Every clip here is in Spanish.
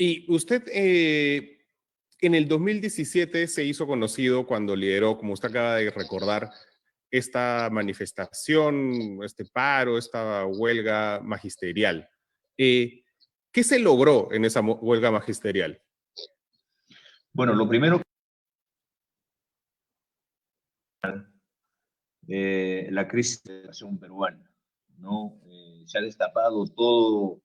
Y usted en el 2017 se hizo conocido cuando lideró, como usted acaba de recordar, esta manifestación, este paro, esta huelga magisterial. ¿Qué se logró en esa huelga magisterial? Bueno, lo primero, la crisis de la educación peruana, ¿no? Se ha destapado todo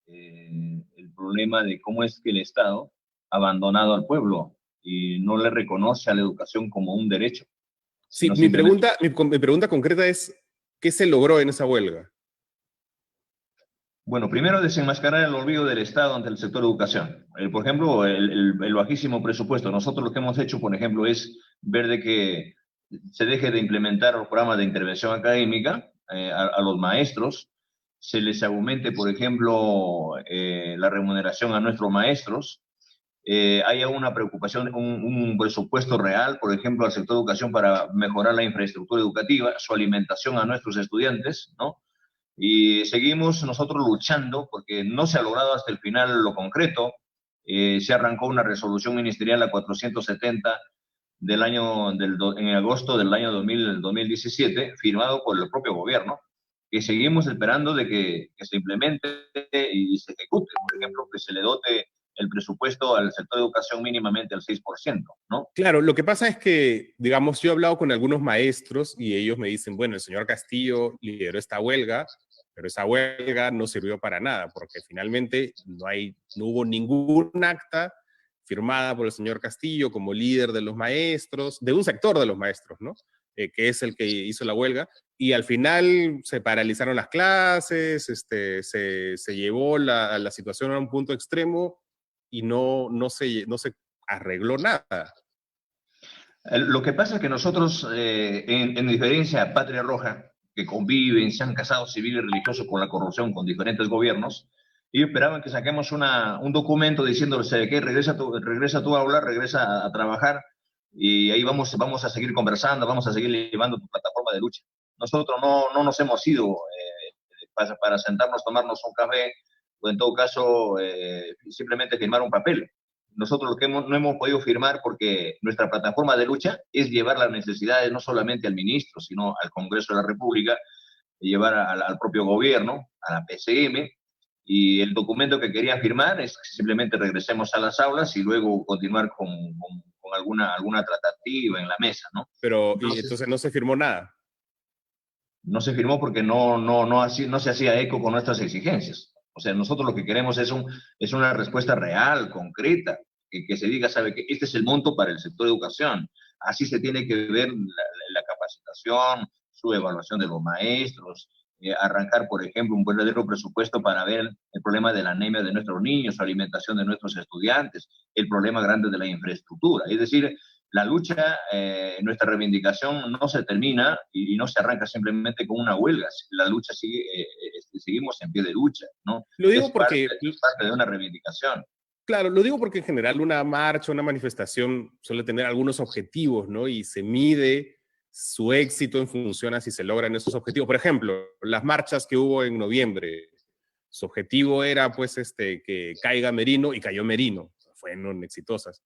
el problema de cómo es que el Estado ha abandonado al pueblo y no le reconoce a la educación como un derecho. Sí, mi pregunta concreta es, ¿qué se logró en esa huelga? Bueno, primero desenmascarar el olvido del Estado ante el sector educación. Por ejemplo, el bajísimo presupuesto. Nosotros lo que hemos hecho, por ejemplo, es ver de que se deje de implementar los programas de intervención académica a los maestros, se les aumente, por ejemplo, la remuneración a nuestros maestros, haya una preocupación, un presupuesto real, por ejemplo, al sector de educación para mejorar la infraestructura educativa, su alimentación a nuestros estudiantes, ¿no? Y seguimos nosotros luchando porque no se ha logrado hasta el final lo concreto. Se arrancó una resolución ministerial, la 470, en agosto del año 2017, firmado por el propio gobierno, que seguimos esperando de que se implemente y se ejecute. Por ejemplo, que se le dote el presupuesto al sector de educación mínimamente al 6%, ¿no? Claro, lo que pasa es que, digamos, yo he hablado con algunos maestros y ellos me dicen, bueno, el señor Castillo lideró esta huelga, pero esa huelga no sirvió para nada, porque finalmente no hubo ningún acta firmada por el señor Castillo como líder de los maestros, de un sector de los maestros, ¿no? Que es el que hizo la huelga, y al final se paralizaron las clases, se llevó la situación a un punto extremo y no se arregló nada. Lo que pasa es que nosotros, en diferencia a Patria Roja, que conviven, se han casado civil y religioso con la corrupción, con diferentes gobiernos, y esperaban que saquemos un documento diciéndole que regresa a tu aula, regresa a trabajar, y ahí vamos a seguir conversando, vamos a seguir llevando tu plataforma de lucha. Nosotros no nos hemos ido para sentarnos, tomarnos un café, o en todo caso, simplemente firmar un papel. Nosotros lo que no hemos podido firmar porque nuestra plataforma de lucha es llevar las necesidades no solamente al ministro, sino al Congreso de la República, y llevar al propio gobierno, a la PCM, y el documento que querían firmar es que simplemente regresemos a las aulas y luego continuar con alguna tratativa en la mesa, ¿no? Pero entonces no se firmó nada. No se firmó porque no se hacía eco con nuestras exigencias. O sea, nosotros lo que queremos es una respuesta real, concreta, que se diga, sabe que este es el monto para el sector de educación. Así se tiene que ver la capacitación, su evaluación de los maestros, arrancar, por ejemplo, un verdadero presupuesto para ver el problema de la anemia de nuestros niños, la alimentación de nuestros estudiantes, el problema grande de la infraestructura. Es decir, la lucha, nuestra reivindicación no se termina y no se arranca simplemente con una huelga. La lucha sigue, seguimos en pie de lucha, ¿no? Lo digo porque es parte de una reivindicación. Claro, lo digo porque en general una marcha, una manifestación suele tener algunos objetivos, ¿no? Y se mide su éxito en función a si se logran esos objetivos. Por ejemplo, las marchas que hubo en noviembre, su objetivo era, pues, que caiga Merino, y cayó Merino. Fueron exitosas.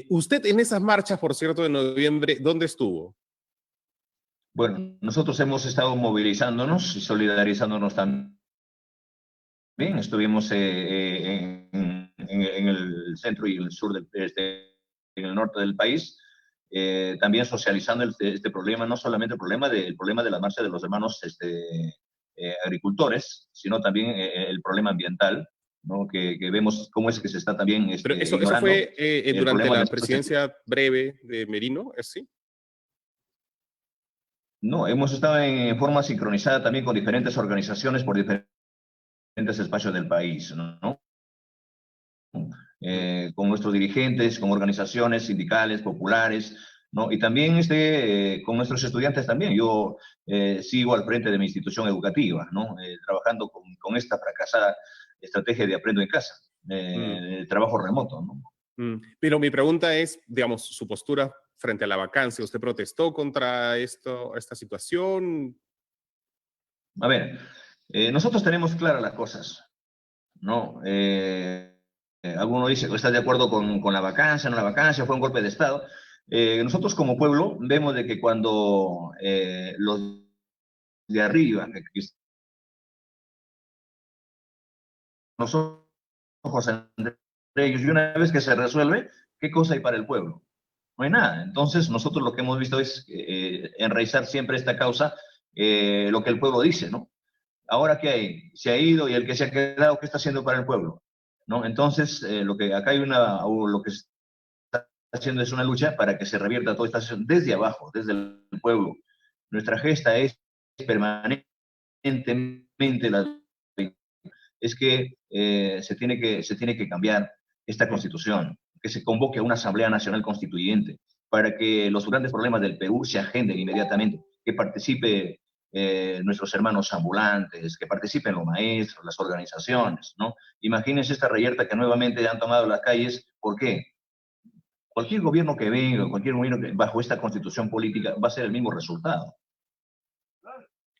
Usted en esas marchas, por cierto, de noviembre, ¿dónde estuvo? Bueno, nosotros hemos estado movilizándonos y solidarizándonos también. Estuvimos en el centro y el sur, en el norte del país, también socializando este problema, no solamente el problema de la marcha de los hermanos agricultores, sino también el problema ambiental, ¿no? Que vemos cómo es que se está también Pero eso ignorando. fue durante la presidencia breve de Merino, ¿es así? No, hemos estado en forma sincronizada también con diferentes organizaciones por diferentes espacios del país, ¿no? Con nuestros dirigentes, con organizaciones sindicales, populares, ¿no? Y también con nuestros estudiantes también. Yo sigo al frente de mi institución educativa, ¿no? Trabajando con esta fracasada estrategia de aprendo en casa, el trabajo remoto, ¿no? Pero mi pregunta es, digamos, su postura frente a la vacancia. ¿Usted protestó contra esta situación? A ver, nosotros tenemos claras las cosas. ¿no? Alguno dice, ¿estás de acuerdo con la vacancia? No, la vacancia fue un golpe de Estado. Nosotros como pueblo vemos de que cuando los de arriba, que los ojos entre ellos, y una vez que se resuelve, ¿qué cosa hay para el pueblo? No hay nada. Entonces, nosotros lo que hemos visto es enraizar siempre esta causa, lo que el pueblo dice, ¿no? Ahora, ¿qué hay? Se ha ido y el que se ha quedado, ¿qué está haciendo para el pueblo? ¿No? Entonces, lo que acá hay lo que se está haciendo es una lucha para que se revierta toda esta situación desde abajo, desde el pueblo. Nuestra gesta es permanentemente es que, se tiene que cambiar esta constitución, que se convoque a una Asamblea Nacional Constituyente para que los grandes problemas del Perú se agenden inmediatamente, que participe nuestros hermanos ambulantes, que participen los maestros, las organizaciones, ¿no? Imagínense esta reyerta que nuevamente han tomado las calles. ¿Por qué? Cualquier gobierno que venga, cualquier gobierno que bajo esta constitución política va a ser el mismo resultado.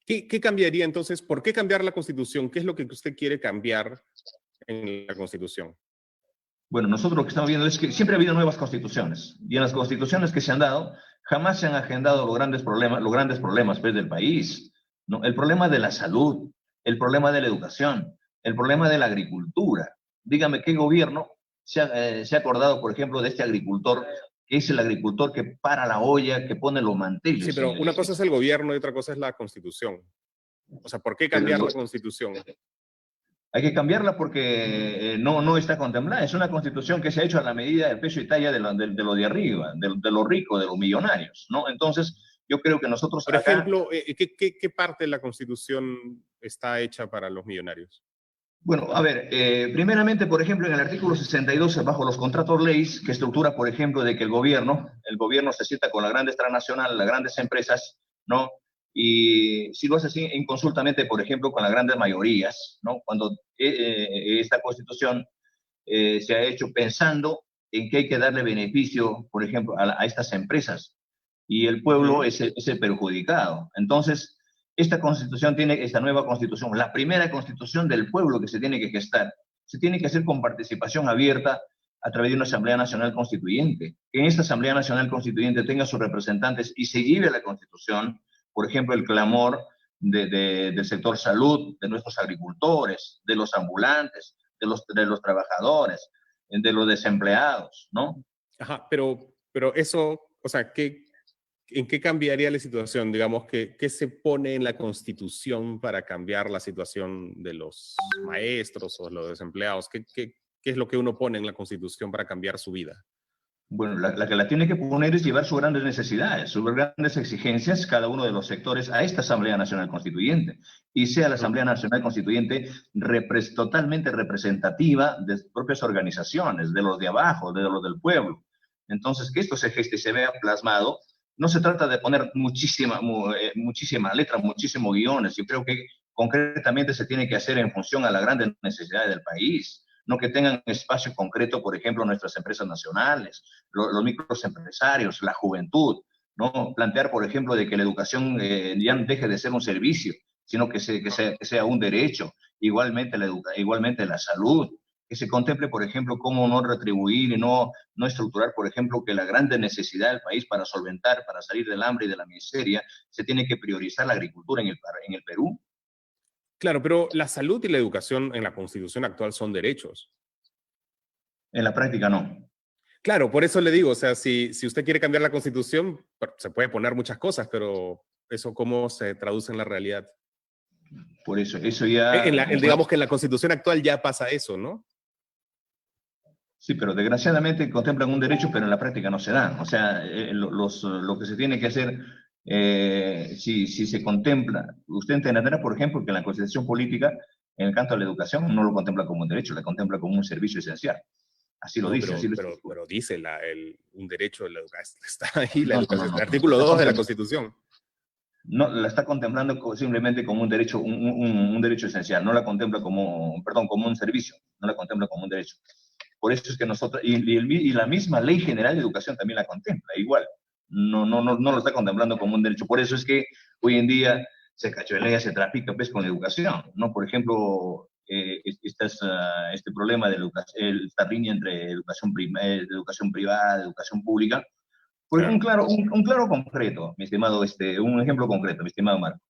¿Qué cambiaría entonces? ¿Por qué cambiar la Constitución? ¿Qué es lo que usted quiere cambiar en la Constitución? Bueno, nosotros lo que estamos viendo es que siempre ha habido nuevas constituciones, y en las constituciones que se han dado, jamás se han agendado los grandes problemas pues, del país, ¿no? El problema de la salud, el problema de la educación, el problema de la agricultura. Dígame, ¿qué gobierno se ha acordado, por ejemplo, de este agricultor, que es el agricultor que para la olla, que pone los Sí, manteles, pero una señores? cosa es el gobierno y otra cosa es la Constitución. O sea, ¿por qué Pero cambiar la Constitución? hay que cambiarla porque no está contemplada. Es una constitución que se ha hecho a la medida del peso y talla de lo de arriba, de los ricos, de los millonarios, ¿no? Entonces, yo creo que nosotros Por acá, ejemplo, ¿qué parte de la Constitución está hecha para los millonarios? bueno, a ver, primeramente, por ejemplo, en el artículo 62, bajo los contratos leyes, que estructura, por ejemplo, de que el gobierno se sienta con las grandes transnacionales, las grandes empresas, ¿no? Y si lo hace así, inconsultamente, por ejemplo, con las grandes mayorías, ¿no? Cuando esta constitución se ha hecho pensando en que hay que darle beneficio, por ejemplo, a estas empresas, y el pueblo es el perjudicado. Entonces, esta nueva constitución, la primera constitución del pueblo que se tiene que gestar, se tiene que hacer con participación abierta a través de una Asamblea Nacional Constituyente. Que en esta Asamblea Nacional Constituyente tenga sus representantes y se lleve a la Constitución, por ejemplo, el clamor del sector salud, de nuestros agricultores, de los ambulantes, de los trabajadores, de los desempleados, ¿no? Ajá, pero eso, o sea, ¿en qué cambiaría la situación? Digamos, ¿qué se pone en la Constitución para cambiar la situación de los maestros o los desempleados? ¿Qué es lo que uno pone en la Constitución para cambiar su vida? Bueno, la que la tiene que poner es llevar sus grandes necesidades, sus grandes exigencias, cada uno de los sectores, a esta Asamblea Nacional Constituyente. Y sea la Asamblea Nacional Constituyente totalmente representativa de sus propias organizaciones, de los de abajo, de los del pueblo. Entonces, que esto se geste y se vea plasmado. No se trata de poner muchísima letra, muchísimos guiones. Yo creo que concretamente se tiene que hacer en función a las grandes necesidades del país, no que tengan espacio concreto, por ejemplo, nuestras empresas nacionales, los microempresarios, la juventud, ¿no? Plantear, por ejemplo, de que la educación ya deje de ser un servicio, sino que sea un derecho, igualmente la salud, que se contemple, por ejemplo, cómo no retribuir y no estructurar, por ejemplo, que la grande necesidad del país para solventar, para salir del hambre y de la miseria, se tiene que priorizar la agricultura en el Perú. Claro, pero la salud y la educación en la Constitución actual son derechos. En la práctica no. Claro, por eso le digo, o sea, si usted quiere cambiar la Constitución, se puede poner muchas cosas, pero eso cómo se traduce en la realidad. Por eso ya... Digamos que en la Constitución actual ya pasa eso, ¿no? Sí, pero desgraciadamente contemplan un derecho, pero en la práctica no se da. O sea, lo que se tiene que hacer, si se contempla, usted entenderá, por ejemplo, que en la Constitución política, en el canto a la educación, no lo contempla como un derecho, la contempla como un servicio esencial. Así lo No, dice, así lo pero dice un derecho de la educación, está ahí la no, educación, el no. artículo 2 de la Constitución. No, la está contemplando simplemente como un derecho, un derecho esencial, no la contempla como, perdón, como un servicio, no la contempla como un derecho. Por eso es que nosotros, y la misma Ley General de Educación también la contempla, igual. No lo está contemplando como un derecho. Por eso es que hoy en día se cacholea, se trafica pues, con la educación, ¿no? Por ejemplo, este problema de esta línea entre educación privada, educación pública. Pues Claro. un claro concreto, mi estimado, un ejemplo concreto, mi estimado Marco.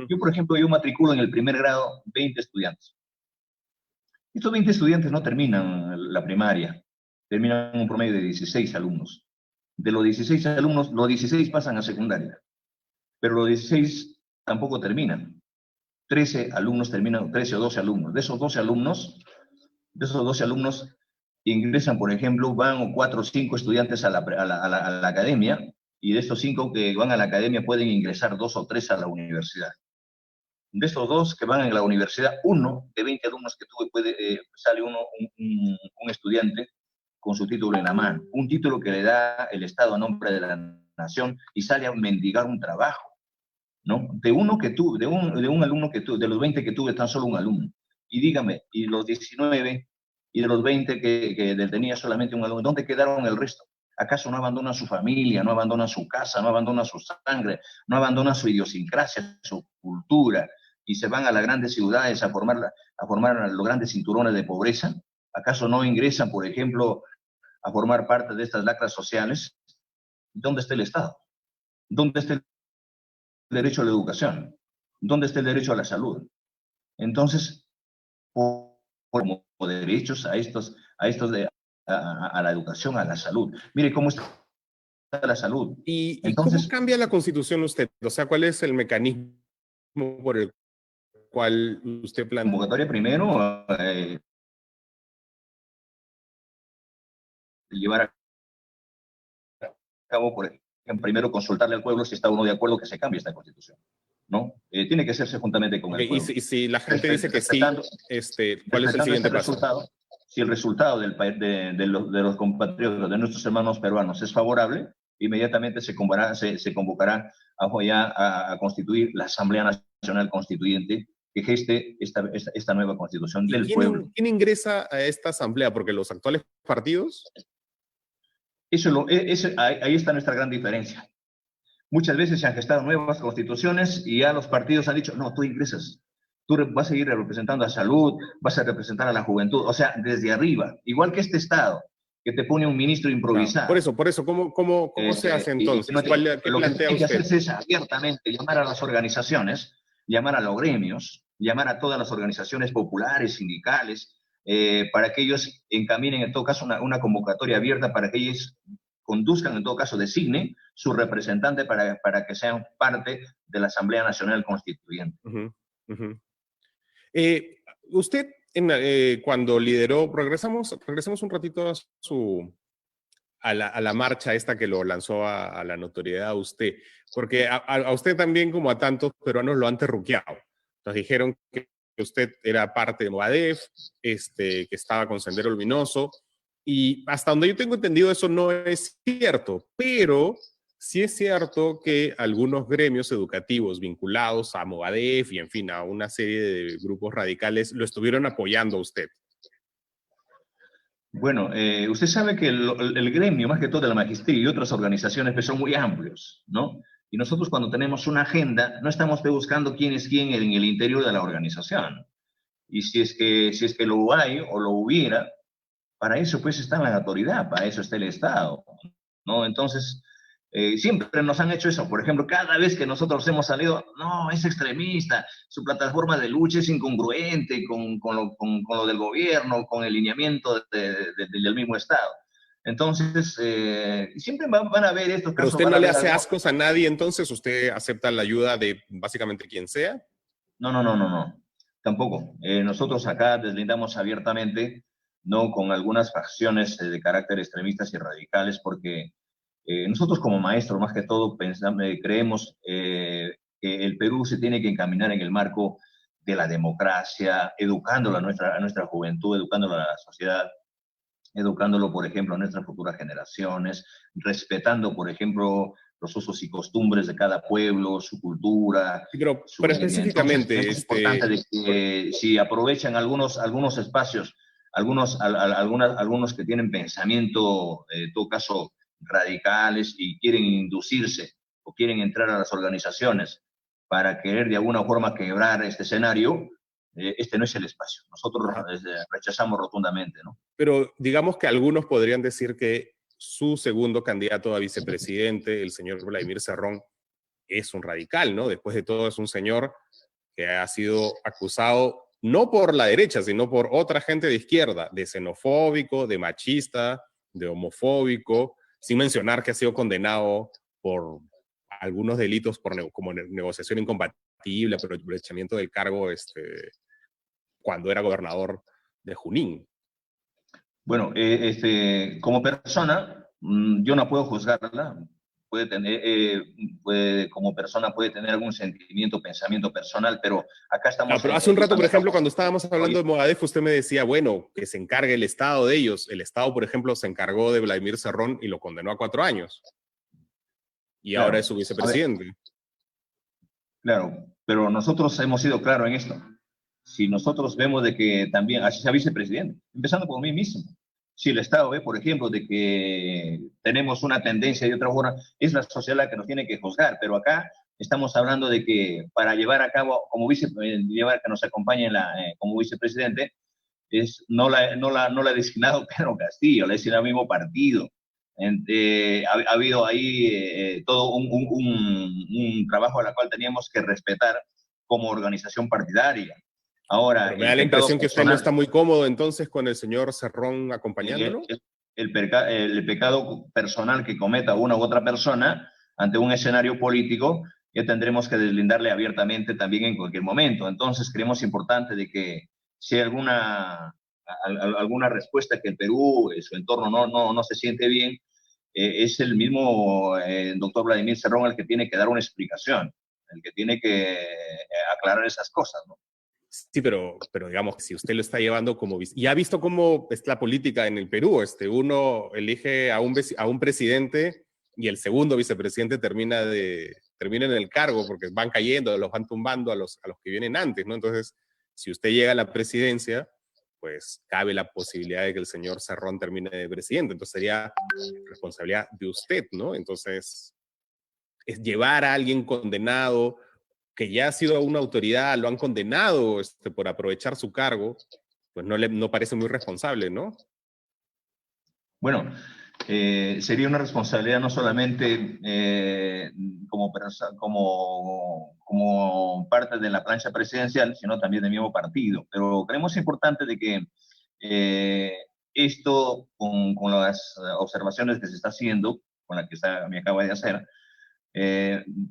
Yo, por ejemplo, yo matriculo en el primer grado 20 estudiantes. Estos 20 estudiantes no terminan la primaria, terminan un promedio de 16 alumnos. De los 16 alumnos, los 16 pasan a secundaria, pero los 16 tampoco terminan. 13 alumnos terminan, 13 o 12 alumnos. De esos 12 alumnos ingresan, por ejemplo, van o 4 o 5 estudiantes a la academia, y de estos 5 que van a la academia pueden ingresar 2 o 3 a la universidad. De estos 2 que van a la universidad, uno de 20 alumnos que tuve, sale un estudiante con su título en la mano, un título que le da el Estado a nombre de la nación, y sale a mendigar un trabajo, ¿no? De un alumno que tuve, de los 20 que tuve, tan solo un alumno. Y dígame, y los 19, y de los 20 que tenía solamente un alumno, ¿dónde quedaron el resto? ¿Acaso no abandonan su familia, no abandonan su casa, no abandonan su sangre, no abandonan su idiosincrasia, su cultura, y se van a las grandes ciudades a formar los grandes cinturones de pobreza? ¿Acaso no ingresan, por ejemplo, a formar parte de estas lacras sociales? ¿Dónde está el Estado? ¿Dónde está el derecho a la educación? ¿Dónde está el derecho a la salud? Entonces, como derechos a la educación, a la salud. Mire cómo está la salud. ¿Y cómo Entonces, cambia la Constitución usted? O sea, ¿cuál es el mecanismo por el cual usted plantea? convocatoria primero, llevar a cabo, por ejemplo, primero consultarle al pueblo si está uno de acuerdo que se cambie esta Constitución, ¿no? Tiene que hacerse juntamente con Ok, el y pueblo. si la gente dice que sí, Respetando, ¿cuál es el respetando ese siguiente paso? resultado, si el resultado de los compatriotas, de nuestros hermanos peruanos, es favorable, inmediatamente se convocará a constituir la Asamblea Nacional Constituyente que geste esta nueva Constitución ¿Y del pueblo. quién ingresa a esta asamblea? Porque los actuales partidos. Ahí está nuestra gran diferencia. Muchas veces se han gestado nuevas constituciones y ya los partidos han dicho, no, tú ingresas, tú vas a seguir representando a salud, vas a representar a la juventud, o sea, desde arriba, igual que este Estado, que te pone un ministro Claro. improvisado. Por eso, ¿cómo se hace entonces? ¿Qué Lo que plantea tiene que usted? hacerse es abiertamente llamar a las organizaciones, llamar a los gremios, llamar a todas las organizaciones populares, sindicales, para que ellos encaminen en todo caso una convocatoria abierta para que ellos conduzcan, en todo caso designen su representante para que sean parte de la Asamblea Nacional Constituyente. Uh-huh, uh-huh. Usted, cuando lideró, regresamos un ratito a la marcha esta que lo lanzó a la notoriedad a usted, porque a usted también, como a tantos peruanos, lo han terruqueado. Nos dijeron que usted era parte de Movadef, que estaba con Sendero Luminoso, y hasta donde yo tengo entendido eso no es cierto, pero sí es cierto que algunos gremios educativos vinculados a Movadef y, en fin, a una serie de grupos radicales lo estuvieron apoyando a usted. Bueno, usted sabe que el gremio, más que todo de la magisterio y otras organizaciones, pues son muy amplios, ¿no? Y nosotros cuando tenemos una agenda, no estamos buscando quién es quién en el interior de la organización. Y si es que lo hay o lo hubiera, para eso pues está la autoridad, para eso está el Estado, ¿no? Entonces, siempre nos han hecho eso. Por ejemplo, cada vez que nosotros hemos salido, no, es extremista, su plataforma de lucha es incongruente con lo del gobierno, con el lineamiento del mismo Estado. Entonces, siempre van a haber estos ¿Pero casos. usted Van no a le haber hace algo. ascos a nadie, entonces usted acepta la ayuda de básicamente quien sea? No, no, no, no, no. Tampoco. Nosotros acá deslindamos abiertamente, no con algunas facciones de carácter extremistas y radicales, porque nosotros como maestros, más que todo, creemos que el Perú se tiene que encaminar en el marco de la democracia, educándola a nuestra juventud, educándola a la sociedad, educándolo, por ejemplo, a nuestras futuras generaciones, respetando, por ejemplo, los usos y costumbres de cada pueblo, su cultura, Sí, su pero etnia. Entonces, específicamente, es importante de que si aprovechan algunos espacios, algunos que tienen pensamiento, en todo caso, radicales y quieren inducirse o quieren entrar a las organizaciones para querer de alguna forma quebrar este escenario, este no es el espacio. Nosotros rechazamos rotundamente, ¿no? Pero digamos que algunos podrían decir que su segundo candidato a vicepresidente, el señor Vladimir Cerrón, es un radical, ¿no? Después de todo es un señor que ha sido acusado no por la derecha, sino por otra gente de izquierda, de xenofóbico, de machista, de homofóbico, sin mencionar que ha sido condenado por algunos delitos como negociación incompatible, aprovechamiento del cargo cuando era gobernador de Junín. Bueno, como persona, yo no puedo juzgarla. Puede tener, como persona puede tener algún sentimiento, pensamiento personal, pero acá estamos... pero hace un rato, por ejemplo, cuando estábamos hablando de Movadef, usted me decía, bueno, que se encargue el Estado de ellos. El Estado, por ejemplo, se encargó de Vladimir Cerrón y lo condenó a 4 años. Y claro, ahora es su vicepresidente. Claro, pero nosotros hemos sido claros en esto. Si nosotros vemos de que también, así sea vicepresidente, empezando por mí mismo, si el Estado ve, por ejemplo, de que tenemos una tendencia de otra forma, es la sociedad la que nos tiene que juzgar, pero acá estamos hablando de que para llevar a cabo, como llevar que nos acompañe como vicepresidente, no la ha designado Pedro Castillo, la ha designado el mismo partido. Ha habido ahí todo un trabajo al cual teníamos que respetar como organización partidaria. Ahora, pero me da la impresión que usted no está muy cómodo entonces con el señor Cerrón acompañándolo. El pecado personal que cometa una u otra persona ante un escenario político, ya tendremos que deslindarle abiertamente también en cualquier momento. Entonces, creemos importante de que si hay alguna respuesta que el Perú, su entorno no se siente bien, es el mismo doctor Vladimir Cerrón el que tiene que dar una explicación, el que tiene que aclarar esas cosas, ¿no? Sí, pero digamos que si usted lo está llevando como... Y ha visto cómo es la política en el Perú. Uno elige a un presidente y el segundo vicepresidente termina en el cargo porque van cayendo, los van tumbando a los que vienen antes, ¿no? Entonces, si usted llega a la presidencia, pues cabe la posibilidad de que el señor Cerrón termine de presidente. Entonces sería responsabilidad de usted, ¿no? Entonces, es llevar a alguien condenado que ya ha sido una autoridad, lo han condenado por aprovechar su cargo, pues no parece muy responsable, ¿no? Bueno, sería una responsabilidad no solamente como parte de la plancha presidencial, sino también del mismo partido. Pero creemos importante de que esto, con las observaciones que se está haciendo, con la que me acaba de hacer,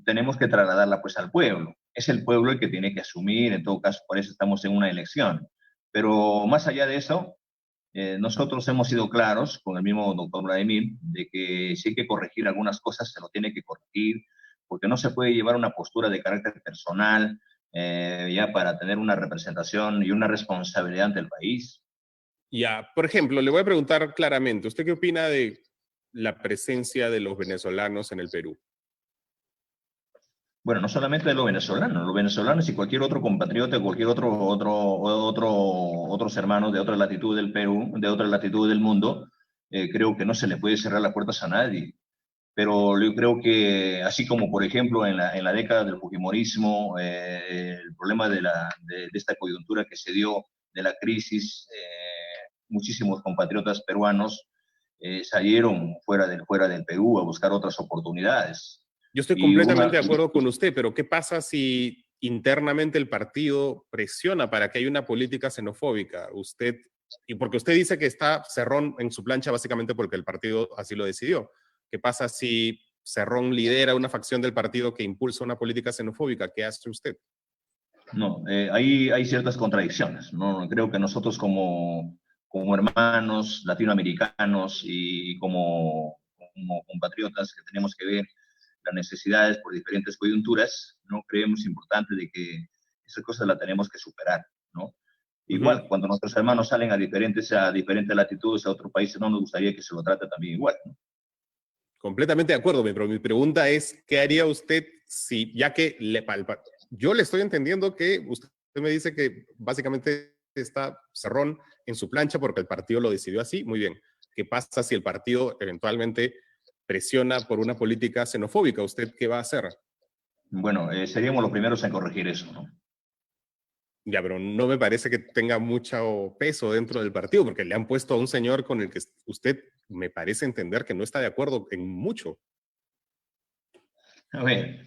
tenemos que trasladarla pues al pueblo. Es el pueblo el que tiene que asumir, en todo caso, por eso estamos en una elección. Pero más allá de eso, nosotros hemos sido claros con el mismo doctor Vladimir de que si hay que corregir algunas cosas, se lo tiene que corregir, porque no se puede llevar una postura de carácter personal ya para tener una representación y una responsabilidad ante el país. Ya, por ejemplo, le voy a preguntar claramente, ¿usted qué opina de la presencia de los venezolanos en el Perú? Bueno, no solamente de los venezolanos y cualquier otro compatriota, cualquier otros hermanos de otra latitud del Perú, de otra latitud del mundo, creo que no se le puede cerrar las puertas a nadie. Pero yo creo que, así como por ejemplo en la década del fujimorismo, el problema de esta coyuntura que se dio de la crisis, muchísimos compatriotas peruanos salieron fuera del Perú a buscar otras oportunidades. Yo estoy completamente de acuerdo con usted, pero ¿qué pasa si internamente el partido presiona para que haya una política xenofóbica? Y porque usted dice que está Cerrón en su plancha básicamente porque el partido así lo decidió. ¿Qué pasa si Cerrón lidera una facción del partido que impulsa una política xenofóbica? ¿Qué hace usted? No, ahí hay ciertas contradicciones, ¿no? Creo que nosotros como hermanos latinoamericanos y como compatriotas que tenemos que ver las necesidades por diferentes coyunturas, ¿no? Creemos importante de que esas cosas las tenemos que superar, ¿no? Igual, cuando nuestros hermanos salen a diferentes latitudes, a otros países, no nos gustaría que se lo trate también igual, ¿no? Completamente de acuerdo, pero mi pregunta es, ¿qué haría usted si, ya que yo le estoy entendiendo que usted me dice que básicamente está Cerrón en su plancha porque el partido lo decidió así? Muy bien. ¿Qué pasa si el partido eventualmente presiona por una política xenofóbica? ¿Usted qué va a hacer? Bueno, seríamos los primeros en corregir eso, ¿no? Ya, pero no me parece que tenga mucho peso dentro del partido, porque le han puesto a un señor con el que usted me parece entender que no está de acuerdo en mucho. A ver,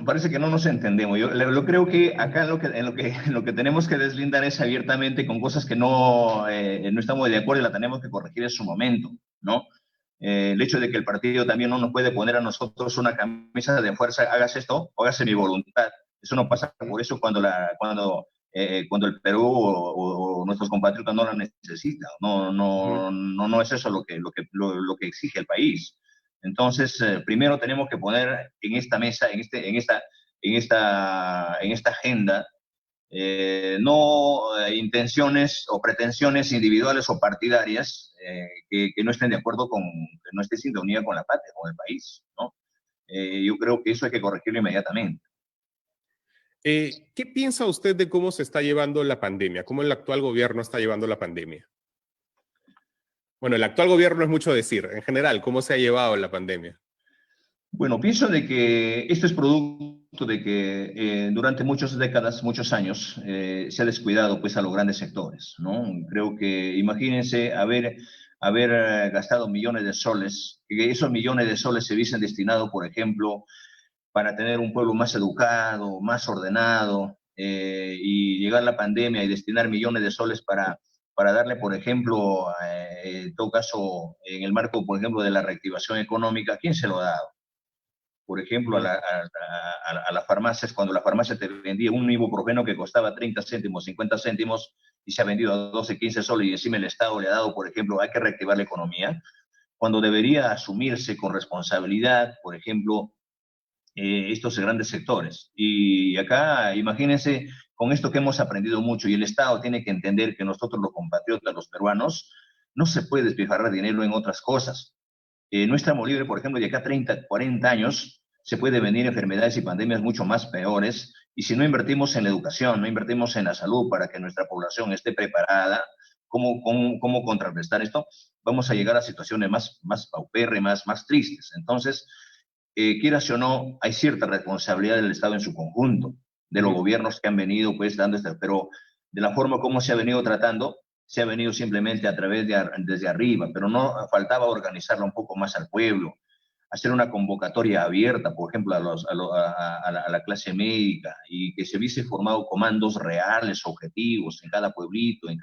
parece que no nos entendemos. Yo creo que acá en lo que tenemos que deslindar es abiertamente con cosas que no estamos de acuerdo y la tenemos que corregir en su momento, ¿no? El hecho de que el partido también no nos puede poner a nosotros una camisa de fuerza, hagas esto o hágase mi voluntad. Eso no pasa por eso cuando el Perú o nuestros compatriotas no la necesitan. No es eso lo que exige el país. Entonces, primero tenemos que poner en esta mesa, en esta agenda, no intenciones o pretensiones individuales o partidarias que no estén de acuerdo que no esté en sintonía con la patria, con el país, ¿no? Yo creo que eso hay que corregirlo inmediatamente. ¿Qué piensa usted de cómo se está llevando la pandemia? ¿Cómo el actual gobierno está llevando la pandemia? Bueno, el actual gobierno es mucho decir. En general, ¿cómo se ha llevado la pandemia? Bueno, pienso de que esto es producto de que durante muchas décadas, muchos años, se ha descuidado pues a los grandes sectores, ¿no? Creo que, imagínense haber gastado millones de soles, que esos millones de soles se hubiesen destinado, por ejemplo, para tener un pueblo más educado, más ordenado, y llegar la pandemia y destinar millones de soles para darle, por ejemplo, en todo caso, en el marco, por ejemplo, de la reactivación económica, ¿quién se lo ha dado? Por ejemplo, a las farmacias, cuando la farmacia te vendía un ibuprofeno que costaba 30 céntimos, 50 céntimos, y se ha vendido a 12, 15 soles, y encima el Estado le ha dado, por ejemplo, hay que reactivar la economía, cuando debería asumirse con responsabilidad, por ejemplo, estos grandes sectores. Y acá, imagínense, con esto que hemos aprendido mucho, y el Estado tiene que entender que nosotros los compatriotas, los peruanos, no se puede despilfarrar dinero en otras cosas. No estamos libres, por ejemplo, de acá 30, 40 años se puede venir enfermedades y pandemias mucho más peores, y si no invertimos en la educación, no invertimos en la salud para que nuestra población esté preparada, ¿cómo contrarrestar esto? Vamos a llegar a situaciones más paupérrimas, más tristes. Entonces, quieras o no, hay cierta responsabilidad del Estado en su conjunto, de los gobiernos que han venido pues dando pero de la forma como se ha venido tratando, se ha venido simplemente a través desde arriba, pero no faltaba organizarlo un poco más al pueblo, hacer una convocatoria abierta, por ejemplo, a la clase médica, y que se hubiese formado comandos reales, objetivos, en cada pueblito, en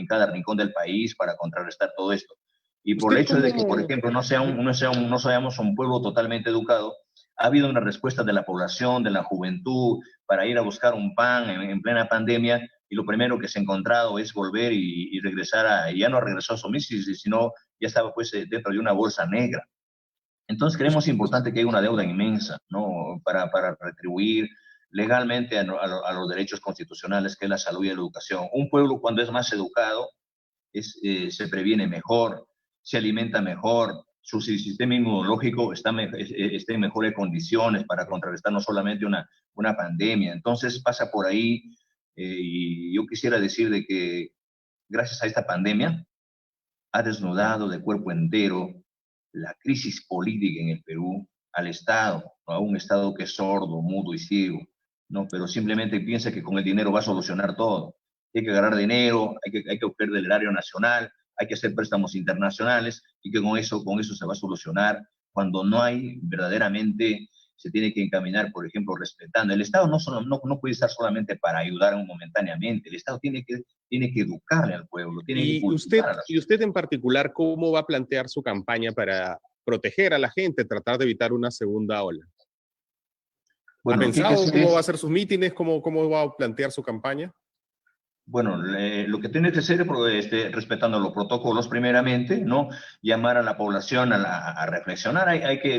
cada rincón del país para contrarrestar todo esto. Y por el ¿Usted hecho de que, por cómo, ejemplo, no seamos un pueblo totalmente educado, ha habido una respuesta de la población, de la juventud, para ir a buscar un pan en plena pandemia, y lo primero que se ha encontrado es volver y regresar y ya no regresó a su domicilio, sino ya estaba pues dentro de una bolsa negra. Entonces creemos importante que haya una deuda inmensa, ¿no? Para retribuir legalmente a los derechos constitucionales, que es la salud y la educación. Un pueblo cuando es más educado se previene mejor, se alimenta mejor, su sistema inmunológico está en mejores condiciones para contrarrestar no solamente una pandemia. Entonces pasa por ahí, y yo quisiera decir de que gracias a esta pandemia ha desnudado de cuerpo entero la crisis política en el Perú al Estado, ¿no? A un Estado que es sordo, mudo y ciego, ¿no? Pero simplemente piensa que con el dinero va a solucionar todo. Hay que ganar dinero, hay que obtener del erario nacional, hay que hacer préstamos internacionales, y que con eso se va a solucionar, cuando no hay verdaderamente, se tiene que encaminar, por ejemplo, respetando. El Estado no puede estar solamente para ayudar momentáneamente, el Estado tiene que educarle al pueblo, tiene que cultivar a la y sociedad. usted en particular, cómo va a plantear su campaña para proteger a la gente, tratar de evitar una segunda ola? ¿Ha Bueno, lo que hay que pensado hacer cómo va a es, ser sus mítines? ¿Cómo va a plantear su campaña? bueno, lo que tiene que hacer es respetando los protocolos primeramente, ¿no? Llamar a la población a reflexionar.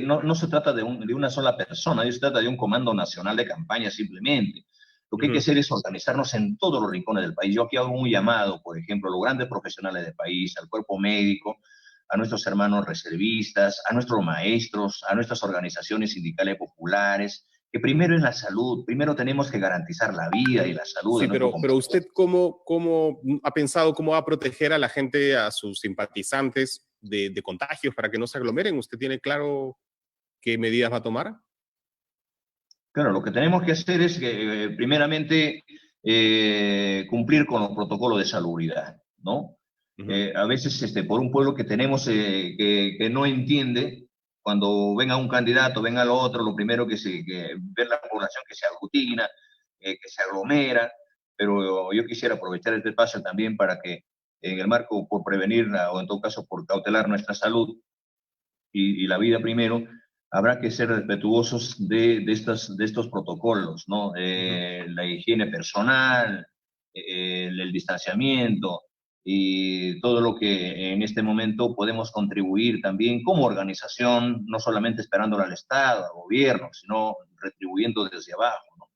No se trata de una sola persona, se trata de un comando nacional de campaña simplemente. Lo que hay que hacer es organizarnos en todos los rincones del país. Yo aquí hago un llamado, por ejemplo, a los grandes profesionales del país, al cuerpo médico, a nuestros hermanos reservistas, a nuestros maestros, a nuestras organizaciones sindicales populares, que primero es la salud, primero tenemos que garantizar la vida y la salud de Sí, nuestros pero compatriotas. usted cómo ha pensado cómo va a proteger a la gente, a sus simpatizantes de contagios para que no se aglomeren. ¿Usted tiene claro qué medidas va a tomar? Claro, lo que tenemos que hacer es que, primeramente, cumplir con los protocolos de salubridad, ¿no? Ujú. A veces, por un pueblo que tenemos que no entiende, cuando venga un candidato, venga lo otro, lo primero que ver la población que se aglutina, que se aglomera, pero yo quisiera aprovechar este espacio también para que en el marco por prevenir, o en todo caso por cautelar nuestra salud y la vida primero, habrá que ser respetuosos de estos protocolos, ¿no? Ujú. La higiene personal, el distanciamiento y todo lo que en este momento podemos contribuir también como organización, no solamente esperando al Estado, al gobierno, sino retribuyendo desde abajo, ¿no?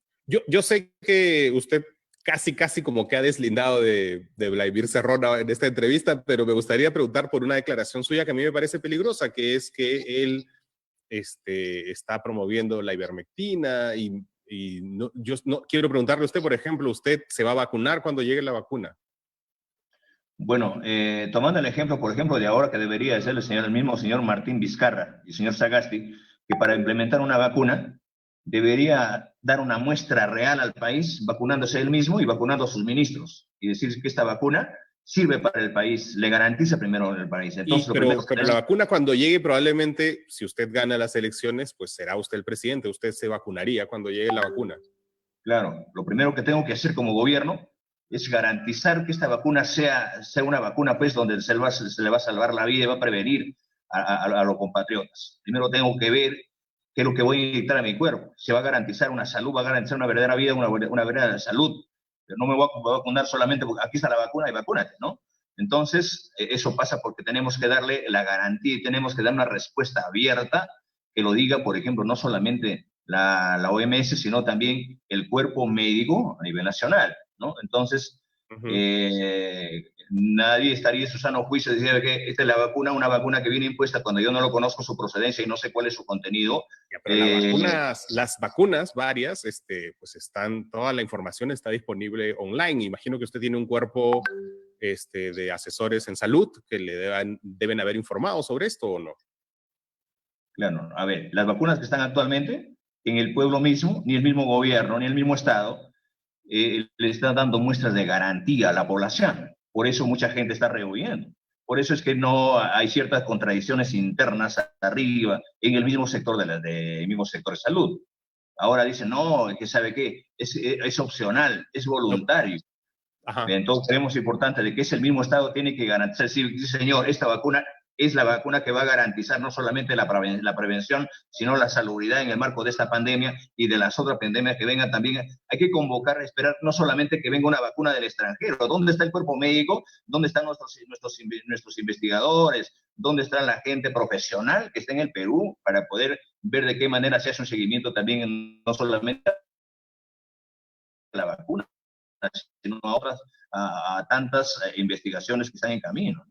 Yo sé que usted casi como que ha deslindado de Vladimir Cerrón en esta entrevista, pero me gustaría preguntar por una declaración suya que a mí me parece peligrosa, que es que él está promoviendo la ivermectina y no, yo no quiero preguntarle a usted, por ejemplo, ¿usted se va a vacunar cuando llegue la vacuna? Bueno, tomando el ejemplo, por ejemplo, de ahora que debería ser el mismo señor Martín Vizcarra y el señor Sagasti, que para implementar una vacuna debería dar una muestra real al país, vacunándose él mismo y vacunando a sus ministros, y decir que esta vacuna sirve para el país, le garantiza primero el país. Entonces, lo primero que Pero la tenemos, vacuna cuando llegue probablemente, si usted gana las elecciones, pues será usted el presidente, usted se vacunaría cuando llegue la vacuna. claro, lo primero que tengo que hacer como gobierno es garantizar que esta vacuna sea una vacuna, pues, donde se le va a salvar la vida y va a prevenir a los compatriotas. Primero tengo que ver qué es lo que voy a inyectar a mi cuerpo. Se va a garantizar una salud, va a garantizar una verdadera vida, una verdadera salud. Pero no me voy a vacunar solamente porque aquí está la vacuna y vacúnate, ¿no? Entonces, eso pasa porque tenemos que darle la garantía y tenemos que dar una respuesta abierta que lo diga, por ejemplo, no solamente la OMS, sino también el cuerpo médico a nivel nacional, ¿no? Entonces, Ujú. nadie estaría en su sano juicio de decir que esta es la vacuna, una vacuna que viene impuesta cuando yo no lo conozco su procedencia y no sé cuál es su contenido. Ya, pero Eh, las vacunas varias, pues están, toda la información está disponible online. Imagino que usted tiene un cuerpo de asesores en salud que le deben haber informado sobre esto o no. claro, a ver, las vacunas que están actualmente en el pueblo mismo, ni el mismo gobierno, ni el mismo Estado, le está dando muestras de garantía a la población. Por eso mucha gente está rehuyendo. Por eso es que no hay ciertas contradicciones internas arriba en el mismo sector de mismo sector de salud. Ahora dicen, no, que sabe qué, es opcional, es No, voluntario. ajá. Entonces creemos importante de que es el mismo Estado tiene que garantizar, sí, sí, señor, esta vacuna es la vacuna que va a garantizar no solamente la prevención, sino la salubridad en el marco de esta pandemia y de las otras pandemias que vengan también. Hay que convocar, esperar no solamente que venga una vacuna del extranjero. ¿Dónde está el cuerpo médico? ¿Dónde están nuestros investigadores? ¿Dónde está la gente profesional que está en el Perú para poder ver de qué manera se hace un seguimiento también, no solamente a la vacuna, sino a otras, a tantas investigaciones que están en camino?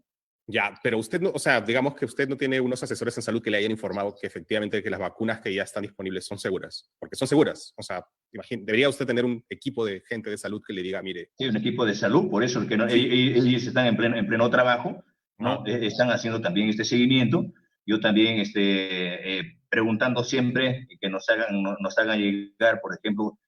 Ya, pero usted no, o sea, digamos que usted no tiene unos asesores en salud que le hayan informado que efectivamente que las vacunas que ya están disponibles son seguras, porque son seguras. O sea, debería usted tener un equipo de gente de salud que le diga, mire, Sí, un equipo de salud, por eso que no, sí, ellos están en pleno trabajo, ¿no? ajá, Están haciendo también este seguimiento. Yo también preguntando siempre que nos hagan llegar, por ejemplo,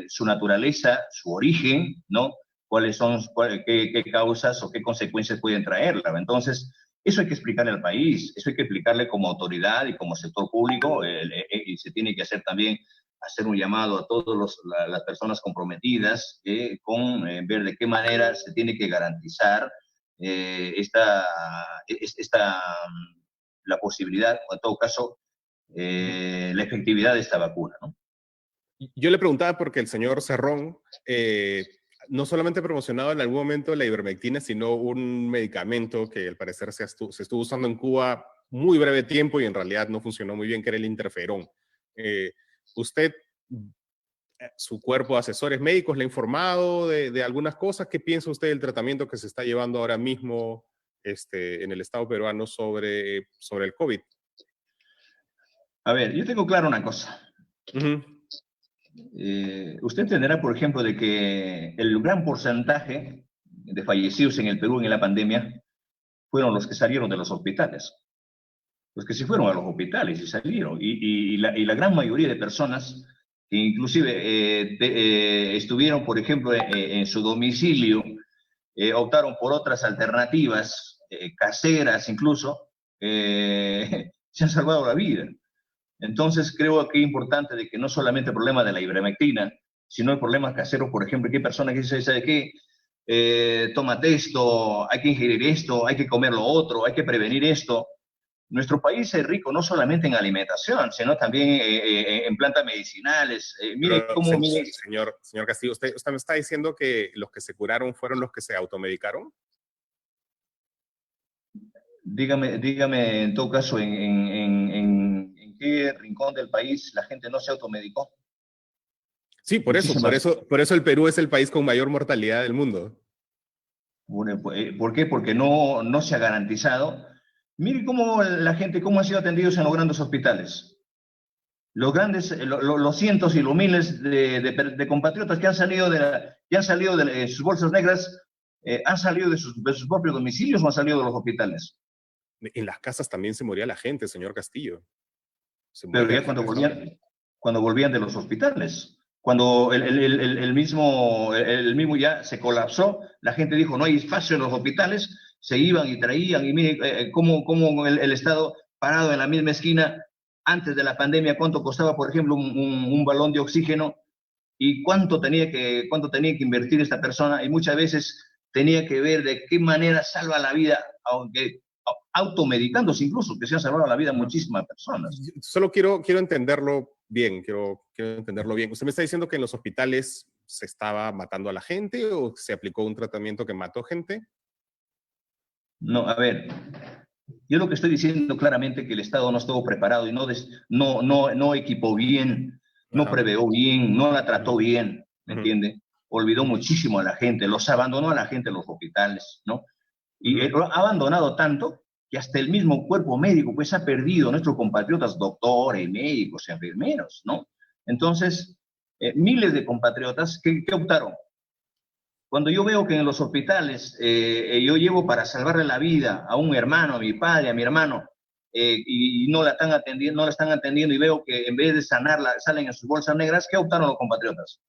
su naturaleza, su origen, ¿no? Cuáles son, qué causas o qué consecuencias pueden traerla. Entonces, eso hay que explicarle al país, eso hay que explicarle como autoridad y como sector público, y se tiene que hacer también hacer un llamado a todas las personas comprometidas con ver de qué manera se tiene que garantizar esta, esta, la posibilidad, o en todo caso, ujú. la efectividad de esta vacuna, ¿no? Yo le preguntaba porque el señor Cerrón no solamente ha promocionado en algún momento la ivermectina, sino un medicamento que al parecer se estuvo usando en Cuba muy breve tiempo y en realidad no funcionó muy bien, que era el interferón. ¿Usted, su cuerpo de asesores médicos, le ha informado de algunas cosas? ¿Qué piensa usted del tratamiento que se está llevando ahora mismo en el Estado peruano sobre el COVID? A ver, yo tengo claro una cosa. Ujú. Usted entenderá, por ejemplo, de que el gran porcentaje de fallecidos en el Perú en la pandemia fueron los que salieron de los hospitales, los que se fueron a los hospitales y salieron. Y la gran mayoría de personas que inclusive estuvieron, por ejemplo, en su domicilio, optaron por otras alternativas, caseras incluso, se han salvado la vida. Entonces creo que es importante de que no solamente el problema de la ivermectina, sino el problema casero, por ejemplo, que hay personas que dicen, ¿sabe qué? Tómate esto, hay que ingerir esto, hay que comer lo otro, hay que prevenir esto. Nuestro país es rico no solamente en alimentación, sino también en plantas medicinales. Mire Pero, cómo, mire, señor Castillo, usted me está diciendo que los que se curaron fueron los que se automedicaron. dígame en todo caso, en qué rincón del país la gente no se automedicó. Sí, Muchísimas. por eso el Perú es el país con mayor mortalidad del mundo. ¿Por qué? Porque no se ha garantizado. Mire cómo la gente, cómo ha sido atendidos en los grandes hospitales. Los cientos y los miles de compatriotas que han salido de sus bolsas negras, han salido de sus propios domicilios o han salido de los hospitales. En las casas también se moría la gente, señor Castillo. Pero ya cuando volvían de los hospitales, cuando el mismo ya se colapsó, la gente dijo no hay espacio en los hospitales, se iban y traían, y mire cómo el Estado parado en la misma esquina, antes de la pandemia, cuánto costaba, por ejemplo, un balón de oxígeno y cuánto tenía que invertir esta persona, y muchas veces tenía que ver de qué manera salva la vida, aunque automedicándose incluso, que se han salvado la vida a muchísimas personas. Solo quiero entenderlo bien, quiero entenderlo bien. ¿Usted me está diciendo que en los hospitales se estaba matando a la gente o se aplicó un tratamiento que mató gente? No, a ver, yo lo que estoy diciendo claramente es que el Estado no estuvo preparado y no equipó bien, no preveó bien, no la trató bien, ¿me entiende? Olvidó muchísimo a la gente, los abandonó a la gente en los hospitales, ¿no? Y lo ha abandonado tanto que hasta el mismo cuerpo médico pues ha perdido nuestros compatriotas, doctores, médicos, enfermeros, ¿no? Entonces, miles de compatriotas que optaron. Cuando yo veo que en los hospitales yo llevo para salvarle la vida a un hermano, a mi padre, a mi hermano, y no la están atendiendo y veo que en vez de sanarla salen en sus bolsas negras, ¿qué optaron los compatriotas?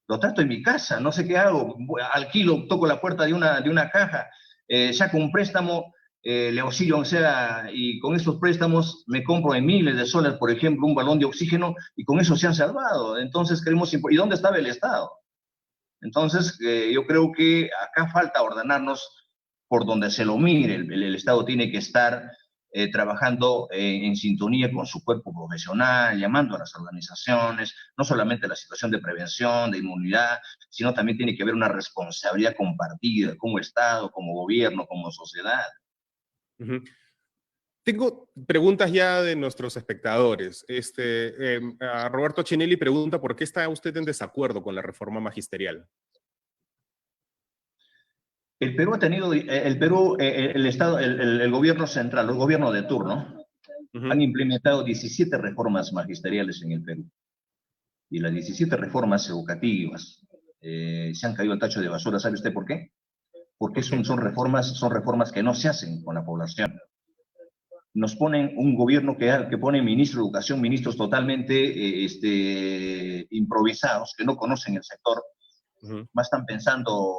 Lo trato en mi casa, no sé qué hago, alquilo, toco la puerta de una caja, saco un préstamo, le auxilio, o sea, y con esos préstamos me compro en miles de soles, por ejemplo, un balón de oxígeno, y con eso se han salvado. Entonces queremos, ¿y dónde estaba el Estado? Entonces, yo creo que acá falta ordenarnos por donde se lo mire. El Estado tiene que estar trabajando en sintonía con su cuerpo profesional, llamando a las organizaciones, no solamente la situación de prevención, de inmunidad, sino también tiene que haber una responsabilidad compartida como Estado, como gobierno, como sociedad. Tengo preguntas ya de nuestros espectadores. A Roberto Chinelli pregunta por qué está usted en desacuerdo con la reforma magisterial. El Perú ha tenido, el Estado, el gobierno central, los gobiernos de turno, han implementado 17 reformas magisteriales en el Perú. Y las 17 reformas educativas se han caído al tacho de basura. ¿Sabe usted por qué? Porque son reformas que no se hacen con la población. Nos ponen un gobierno que pone ministro de educación, ministros totalmente improvisados, que no conocen el sector, más están pensando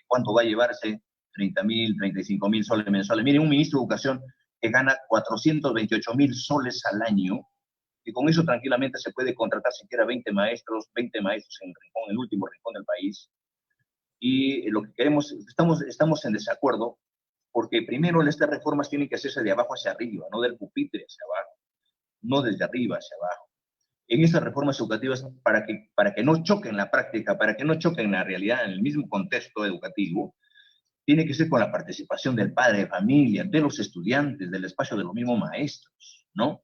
cuánto va a llevarse, 30.000, 35.000 soles mensuales. Miren, un ministro de educación que gana 428.000 soles al año, y con eso tranquilamente se puede contratar siquiera 20 maestros en el último rincón del país. Y lo que queremos, estamos en desacuerdo, porque primero estas reformas tienen que hacerse de abajo hacia arriba, no del pupitre hacia abajo, no desde arriba hacia abajo. En estas reformas educativas, para que no choquen la práctica, para que no choquen la realidad en el mismo contexto educativo, tiene que ser con la participación del padre de familia, de los estudiantes, del espacio de los mismos maestros, ¿no?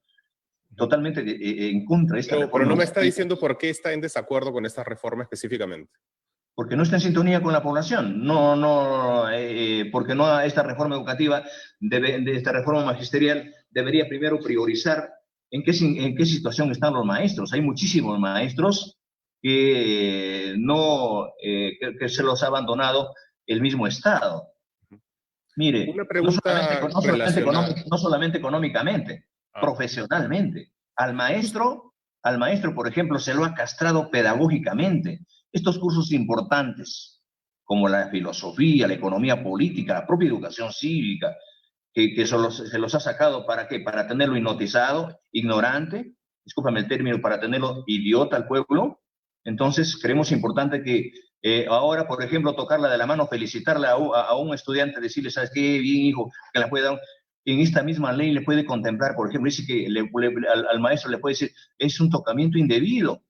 Totalmente en contra de esta reforma. Pero no me está diciendo por qué está en desacuerdo con esta reforma específicamente. Porque no está en sintonía con la población, porque esta reforma educativa, esta reforma magisterial, debería primero priorizar en qué situación están los maestros. Hay muchísimos maestros que se los ha abandonado el mismo Estado. Mire, una pregunta no solamente económicamente, profesionalmente. Al maestro Al maestro, por ejemplo, se lo ha castrado pedagógicamente. Estos cursos importantes, como la filosofía, la economía política, la propia educación cívica, que se los ha sacado ¿para qué? Para tenerlo hipnotizado, ignorante, discúlpame el término, para tenerlo idiota al pueblo. Entonces, creemos importante que ahora, por ejemplo, tocarla de la mano, felicitarle a un estudiante, decirle, ¿sabes qué? Bien, hijo, que la puede dar. En esta misma ley le puede contemplar, por ejemplo, dice que al maestro le puede decir, es un tocamiento indebido.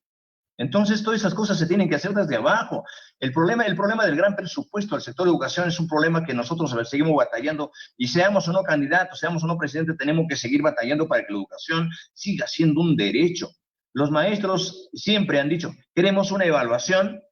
Entonces, todas esas cosas se tienen que hacer desde abajo. El problema del gran presupuesto del sector de educación es un problema que nosotros seguimos batallando, y seamos o no candidatos, seamos o no presidentes, tenemos que seguir batallando para que la educación siga siendo un derecho. Los maestros siempre han dicho, queremos una evaluación,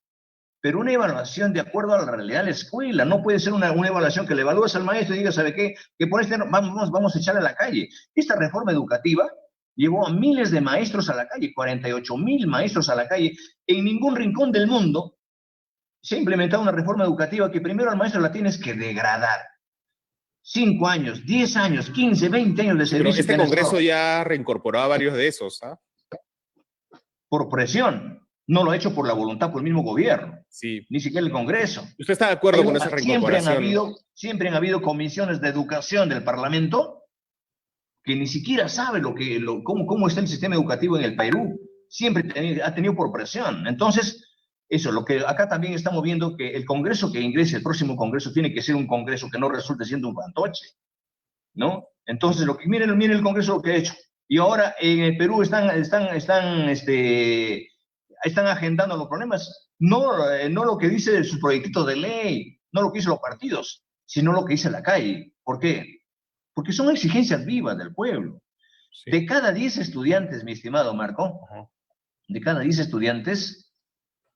pero una evaluación de acuerdo a la realidad de la escuela. No puede ser una evaluación que le evalúes al maestro y digas, ¿sabe qué? Que por este vamos a echarle a la calle. Esta reforma educativa llevó a miles de maestros a la calle, 48,000 maestros a la calle. En ningún rincón del mundo se ha implementado una reforma educativa que primero al maestro la tienes que degradar. 5 años, 10 años, 15, 20 años de servicio. Pero este Congreso ya reincorporó a varios de esos, ¿ah? Por presión. No lo ha hecho por la voluntad, por el mismo gobierno. Sí. Ni siquiera el Congreso. ¿Usted está de acuerdo con esa reincorporación? Siempre han habido comisiones de educación del Parlamento que ni siquiera sabe cómo está el sistema educativo en el Perú. Siempre ha tenido por presión. Entonces, eso, lo que acá también estamos viendo, que el Congreso que ingrese, el próximo Congreso, tiene que ser un Congreso que no resulte siendo un fantoche, ¿no? Entonces, miren el Congreso lo que ha hecho. Y ahora en el Perú están agendando los problemas, no lo que dice sus proyectitos de ley, no lo que dicen los partidos, sino lo que dice la calle. ¿Por qué? Porque son exigencias vivas del pueblo. Sí. De cada 10 estudiantes, mi estimado Marco, de cada 10 estudiantes,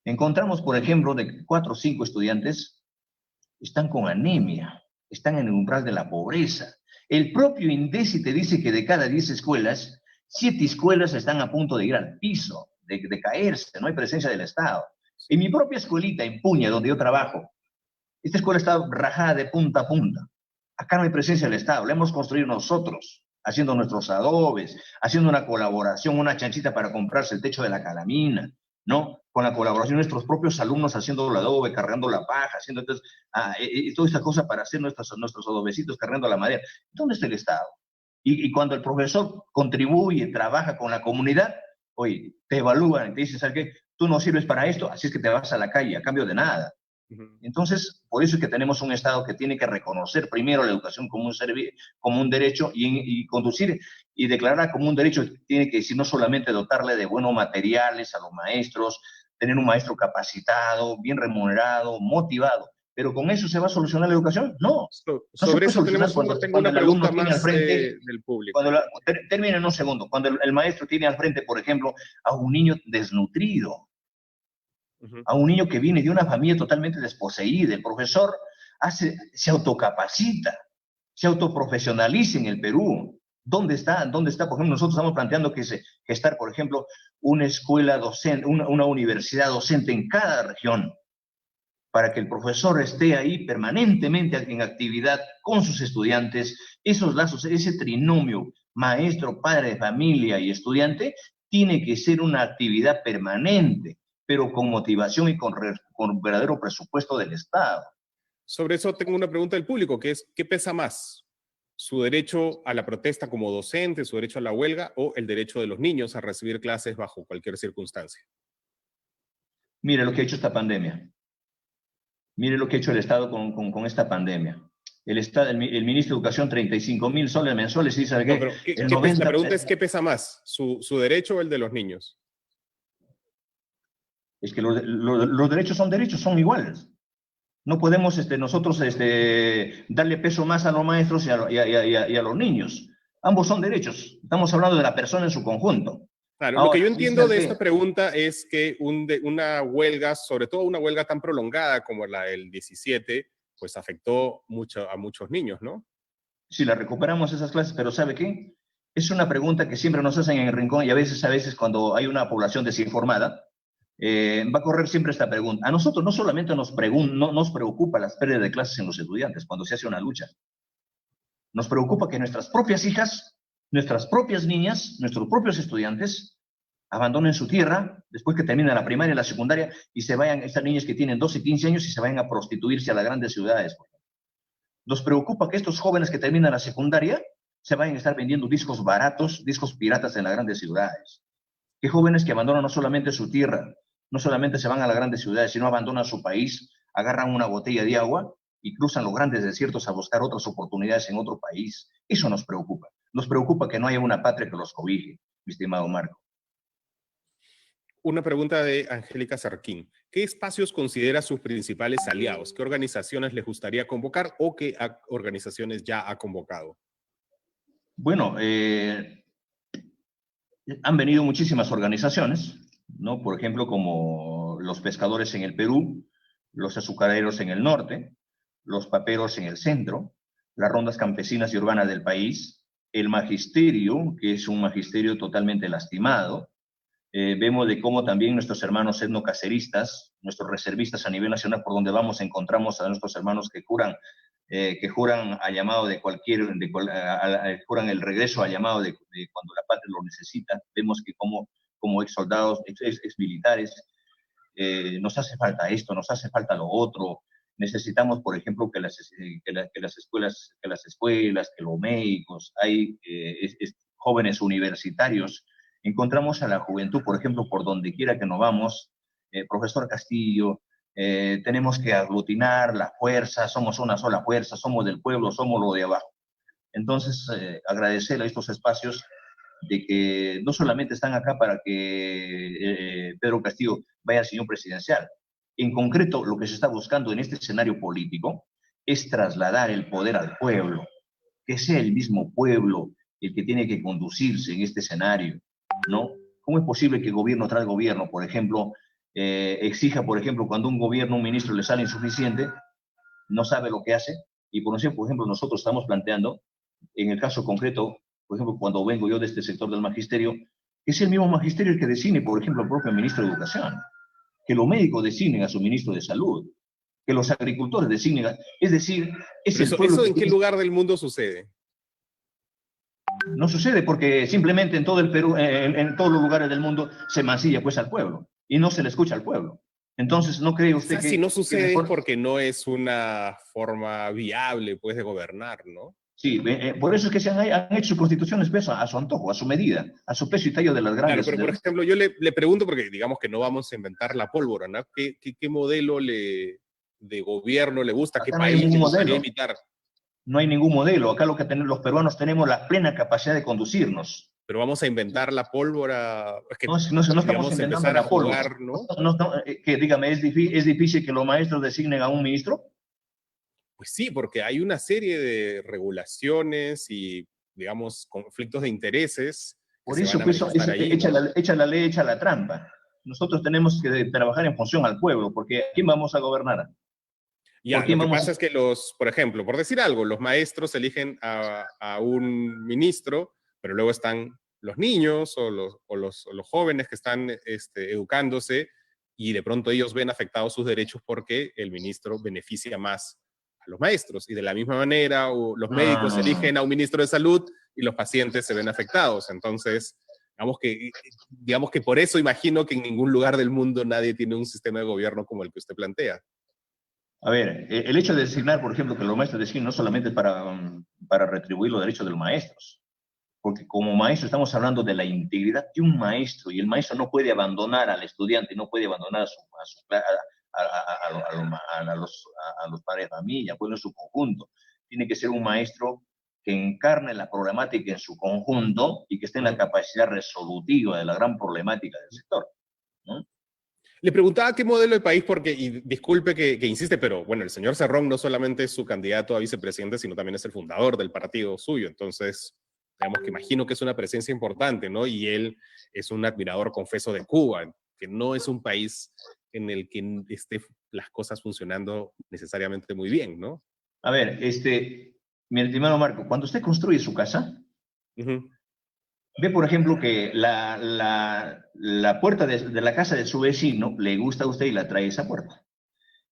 encontramos, por ejemplo, de 4 o 5 estudiantes están con anemia, están en el umbral de la pobreza. El propio INDECI te dice que de cada 10 escuelas, 7 escuelas están a punto de ir al piso, de caerse, no hay presencia del Estado. En mi propia escuelita, en Puña, donde yo trabajo, esta escuela está rajada de punta a punta. Acá no hay presencia del Estado, la hemos construido nosotros, haciendo nuestros adobes, haciendo una colaboración, una chanchita para comprarse el techo de la calamina, ¿no? Con la colaboración de nuestros propios alumnos haciendo el adobe, cargando la paja, haciendo entonces, toda esta cosa para hacer nuestros adobecitos, cargando la madera. ¿Dónde está el Estado? Y cuando el profesor contribuye, trabaja con la comunidad, oye, te evalúan y te dicen, ¿sabes qué? Tú no sirves para esto, así es que te vas a la calle a cambio de nada. Entonces, por eso es que tenemos un Estado que tiene que reconocer primero la educación como un derecho y conducir y declarar como un derecho. Tiene que decir no solamente dotarle de buenos materiales a los maestros, tener un maestro capacitado, bien remunerado, motivado. ¿Pero con eso se va a solucionar la educación? No. Sobre eso tengo una pregunta más del público. Termina en un segundo. Cuando el maestro tiene al frente, por ejemplo, a un niño desnutrido, a un niño que viene de una familia totalmente desposeída, el profesor se autocapacita, se autoprofesionaliza en el Perú. ¿Dónde está? Por ejemplo, nosotros estamos planteando que estar, por ejemplo, una escuela docente, una universidad docente en cada región, para que el profesor esté ahí permanentemente en actividad con sus estudiantes. Esos lazos, ese trinomio maestro, padre de familia y estudiante, tiene que ser una actividad permanente, pero con motivación y con verdadero presupuesto del Estado. Sobre eso tengo una pregunta del público, que es, ¿qué pesa más? ¿Su derecho a la protesta como docente, su derecho a la huelga, o el derecho de los niños a recibir clases bajo cualquier circunstancia? Mire lo que ha hecho esta pandemia. Mire lo que ha hecho el Estado con esta pandemia. El ministro de Educación, 35,000 soles mensuales, y dice que la pregunta es, ¿qué pesa más? ¿Su derecho o el de los niños? Es que los derechos son iguales. No podemos nosotros darle peso más a los maestros y a los niños. Ambos son derechos. Estamos hablando de la persona en su conjunto. Claro, ahora, lo que yo entiendo de esta pregunta es que una huelga, sobre todo una huelga tan prolongada como la del 17, pues afectó a muchos niños, ¿no? Sí, la recuperamos esas clases, pero ¿sabe qué? Es una pregunta que siempre nos hacen en el rincón y a veces cuando hay una población desinformada, va a correr siempre esta pregunta. A nosotros no solamente nos preocupa las pérdidas de clases en los estudiantes cuando se hace una lucha. Nos preocupa que nuestras propias hijas, nuestras propias niñas, nuestros propios estudiantes abandonen su tierra después que terminen la primaria y la secundaria y se vayan, estas niñas que tienen 12, 15 años y se vayan a prostituirse a las grandes ciudades. Nos preocupa que estos jóvenes que terminan la secundaria se vayan a estar vendiendo discos baratos, discos piratas en las grandes ciudades. Que jóvenes que abandonan no solamente su tierra, no solamente se van a las grandes ciudades, sino abandonan su país, agarran una botella de agua y cruzan los grandes desiertos a buscar otras oportunidades en otro país. Eso nos preocupa. Nos preocupa que no haya una patria que los cobije, mi estimado Marco. Una pregunta de Angélica Sarquín. ¿Qué espacios considera sus principales aliados? ¿Qué organizaciones les gustaría convocar o qué organizaciones ya ha convocado? Bueno, han venido muchísimas organizaciones, ¿no? Por ejemplo, como los pescadores en el Perú, los azucareros en el norte, los paperos en el centro, las rondas campesinas y urbanas del país, el magisterio, que es un magisterio totalmente lastimado. Vemos de cómo también nuestros hermanos etnocaceristas, nuestros reservistas a nivel nacional, por donde vamos, encontramos a nuestros hermanos que juran a llamado de cualquier, juran el regreso al llamado de cuando la patria lo necesita. Vemos que como ex soldados, ex militares, nos hace falta esto, nos hace falta lo otro. Necesitamos, por ejemplo, que las escuelas, que los médicos, hay jóvenes universitarios. Encontramos a la juventud, por ejemplo, por donde quiera que nos vamos, profesor Castillo, tenemos que aglutinar la fuerza, somos una sola fuerza, somos del pueblo, somos lo de abajo. Entonces, agradecer a estos espacios de que no solamente están acá para que Pedro Castillo vaya al señor presidencial. En concreto, lo que se está buscando en este escenario político es trasladar el poder al pueblo, que sea el mismo pueblo el que tiene que conducirse en este escenario, ¿no? ¿Cómo es posible que gobierno tras gobierno, por ejemplo, exija, por ejemplo, cuando un gobierno, un ministro le sale insuficiente, no sabe lo que hace? Y por ejemplo, nosotros estamos planteando, en el caso concreto, por ejemplo, cuando vengo yo de este sector del magisterio, es el mismo magisterio el que decide, por ejemplo, el propio ministro de Educación, que los médicos designen a su ministro de Salud, que los agricultores designen, es decir, es el pueblo. ¿Eso en qué lugar del mundo sucede? No sucede porque simplemente en todo el Perú, en todos los lugares del mundo se mancilla pues al pueblo y no se le escucha al pueblo. Entonces, ¿no cree usted que... Si no sucede es porque no es una forma viable pues de gobernar, ¿no? Sí, por eso es que han hecho constituciones pues, a su antojo, a su medida, a su peso y tallo de las grandes... Claro, pero por ejemplo, yo le pregunto, porque digamos que no vamos a inventar la pólvora, ¿no? ¿Qué modelo de gobierno le gusta? ¿Qué país le gustaría imitar? No hay ningún modelo. Acá lo que tenemos los peruanos tenemos la plena capacidad de conducirnos. Pero vamos a inventar la pólvora. Es que no estamos inventando la pólvora. ¿No? Dígame, ¿es difícil que los maestros designen a un ministro? Pues sí, porque hay una serie de regulaciones y, digamos, conflictos de intereses. Por eso, pues, echa la ley, echa la trampa. Nosotros tenemos que trabajar en función al pueblo, porque ¿a quién vamos a gobernar? Ya, lo que pasa es que por ejemplo, por decir algo, los maestros eligen a un ministro, pero luego están los niños o los jóvenes que están educándose y de pronto ellos ven afectados sus derechos porque el ministro beneficia más a los maestros. Y de la misma manera, los eligen a un ministro de salud y los pacientes se ven afectados. Entonces, digamos que por eso imagino que en ningún lugar del mundo nadie tiene un sistema de gobierno como el que usted plantea. A ver, el hecho de designar, por ejemplo, que los maestros designen no solamente para retribuir los derechos de los maestros, porque como maestro estamos hablando de la integridad de un maestro, y el maestro no puede abandonar al estudiante, no puede abandonar a los padres de familia, pues en su conjunto. Tiene que ser un maestro que encarne la problemática en su conjunto y que esté en la capacidad resolutiva de la gran problemática del sector, ¿no? Le preguntaba qué modelo de país, porque, y disculpe que insiste, pero bueno, el señor Cerrón no solamente es su candidato a vicepresidente, sino también es el fundador del partido suyo. Entonces, digamos que imagino que es una presencia importante, ¿no? Y él es un admirador confeso de Cuba, que no es un país en el que esté las cosas funcionando necesariamente muy bien, ¿no? A ver, mi estimado Marco, cuando usted construye su casa, ve, por ejemplo, que la puerta de la casa de su vecino le gusta a usted y la trae esa puerta.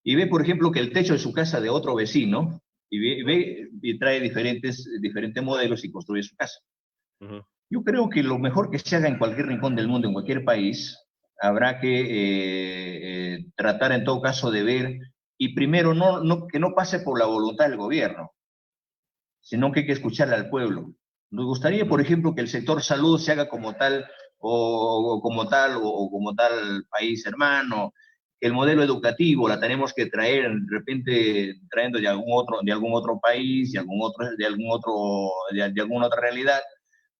Y ve, por ejemplo, que el techo de su casa de otro vecino, y trae diferentes modelos y construye su casa. Yo creo que lo mejor que se haga en cualquier rincón del mundo, en cualquier país, habrá que tratar en todo caso de ver, y primero que no pase por la voluntad del gobierno, sino que hay que escucharle al pueblo. Nos gustaría, por ejemplo, que el sector salud se haga como tal, o como tal país hermano. El modelo educativo la tenemos que traer de repente trayendo de algún otro país, de alguna otra realidad,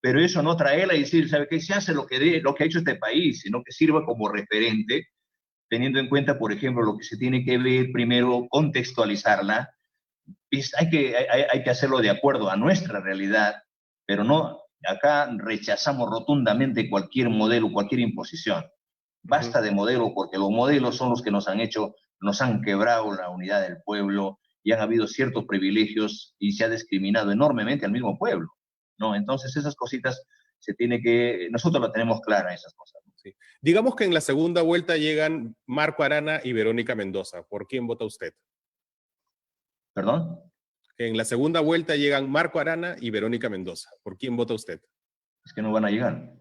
pero eso no traerla y decir, ¿sabe qué? Se hace lo que ha hecho este país, sino que sirva como referente, teniendo en cuenta, por ejemplo, lo que se tiene que ver primero, contextualizarla, hay que hacerlo de acuerdo a nuestra realidad, pero no, acá rechazamos rotundamente cualquier modelo, cualquier imposición. Basta de modelos, porque los modelos son los que nos han quebrado la unidad del pueblo y han habido ciertos privilegios y se ha discriminado enormemente al mismo pueblo, ¿no? Entonces esas cositas nosotros las tenemos claras, esas cosas, ¿no? Sí. Digamos que en la segunda vuelta llegan Marco Arana y Verónica Mendoza. ¿Por quién vota usted? ¿Perdón? En la segunda vuelta llegan Marco Arana y Verónica Mendoza. ¿Por quién vota usted? Es que no van a llegar.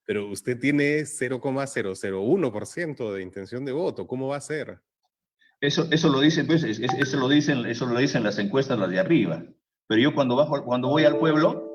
Pero usted tiene 0,001% de intención de voto. ¿Cómo va a ser? Eso lo dicen, pues, eso lo dicen las encuestas, las de arriba. Pero yo cuando voy al pueblo,